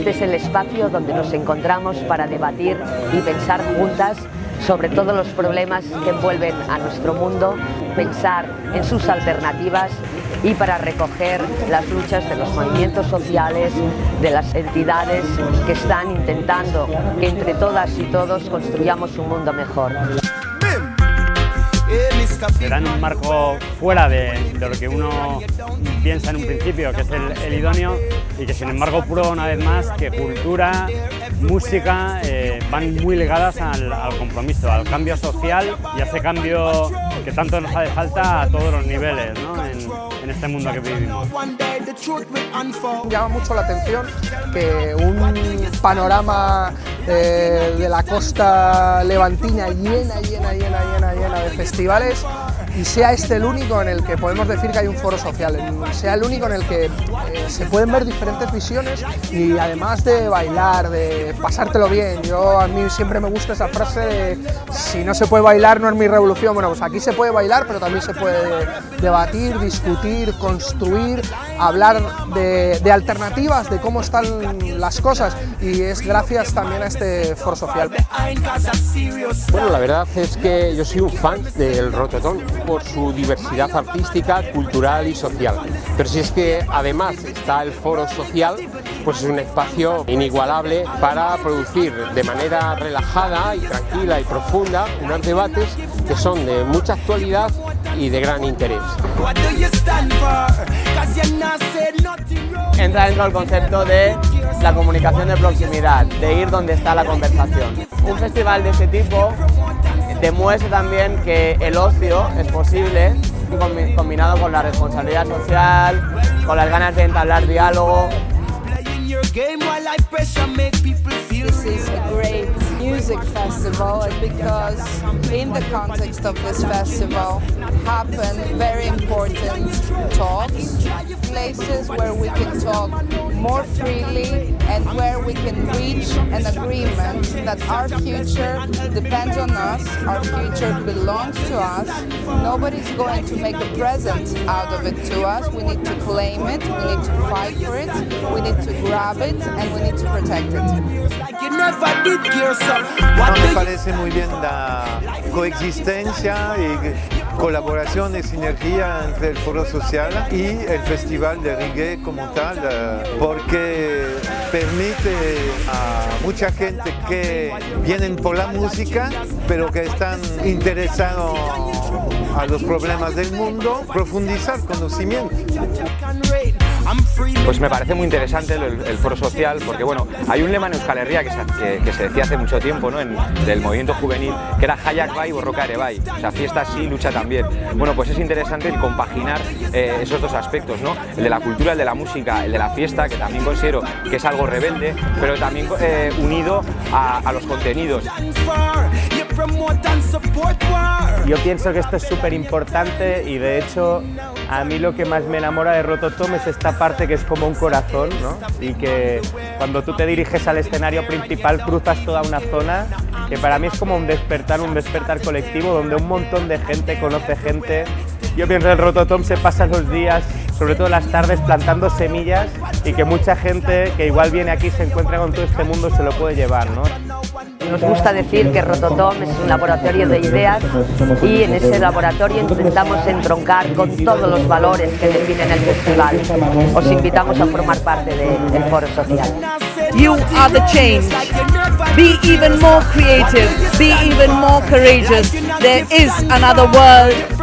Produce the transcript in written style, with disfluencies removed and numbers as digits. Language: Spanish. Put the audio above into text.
Este es el espacio donde nos encontramos para debatir y pensar juntas sobre todos los problemas que envuelven a nuestro mundo, pensar en sus alternativas y para recoger las luchas de los movimientos sociales, de las entidades que están intentando que entre todas y todos construyamos un mundo mejor. Será en un marco fuera de lo que uno piensa en un principio, que es el idóneo, y que sin embargo prueba una vez más que cultura, música van muy ligadas al compromiso, al cambio social y a ese cambio que tanto nos hace falta a todos los niveles, ¿no? en este mundo que vivimos. Llama mucho la atención que un panorama de la costa levantina llena de festivales y sea este el único en el que podemos decir que hay un foro social, sea el único en el que se pueden ver diferentes visiones y además de bailar, de pasártelo bien. A mí siempre me gusta esa frase de si no se puede bailar no es mi revolución. Bueno, pues aquí se puede bailar, pero también se puede debatir, discutir, construir, hablar de alternativas, de cómo están las cosas, y es gracias también a este foro social. Bueno, la verdad es que yo soy un fan del Rototom por su diversidad artística, cultural y social. Pero si es que además está el foro social, pues es un espacio inigualable para producir de manera relajada y tranquila y profunda unos debates que son de mucha actualidad y de gran interés. Entra dentro del concepto de la comunicación de proximidad, de ir donde está la conversación. Un festival de este tipo demuestra también que el ocio es posible, combinado con la responsabilidad social, con las ganas de entablar diálogo. This is a great music festival because in the context of this festival happen very important talks, places where we can talk more freely and where we can reach an agreement that our future depends on us, our future belongs to us. Nobody's going to make a present out of it to us. We need to claim it, we need to fight for it, we need to grab it and we need to protect it. Me parece muy bien la coexistencia y colaboración y sinergia entre el foro social y el festival de reggae como tal, porque permite a mucha gente que vienen por la música, pero que están interesados a los problemas del mundo, profundizar conocimiento. Pues me parece muy interesante el foro social, porque bueno, hay un lema en Euskal Herria que se decía hace mucho tiempo, ¿no? Del movimiento juvenil, que era Jaiak bai, borroka ere bai, o sea, fiesta sí, lucha también. Bueno, pues es interesante el compaginar esos dos aspectos, ¿no? El de la cultura, el de la música, el de la fiesta, que también considero que es algo rebelde, pero también unido a los contenidos. Yo pienso que esto es súper importante y de hecho a mí lo que más me enamora de Rototom es esta parte que es como un corazón, ¿no? Y que cuando tú te diriges al escenario principal cruzas toda una zona que para mí es como un despertar colectivo donde un montón de gente conoce gente. Yo pienso que el Rototom se pasa los días, sobre todo las tardes, plantando semillas y que mucha gente que igual viene aquí se encuentra con todo este mundo se lo puede llevar, ¿no? Nos gusta decir que Rototom es un laboratorio de ideas y en ese laboratorio intentamos entroncar con todos los valores que definen el festival. Os invitamos a formar parte del foro social. You are the change. Be even more creative, be even more courageous. There is another world.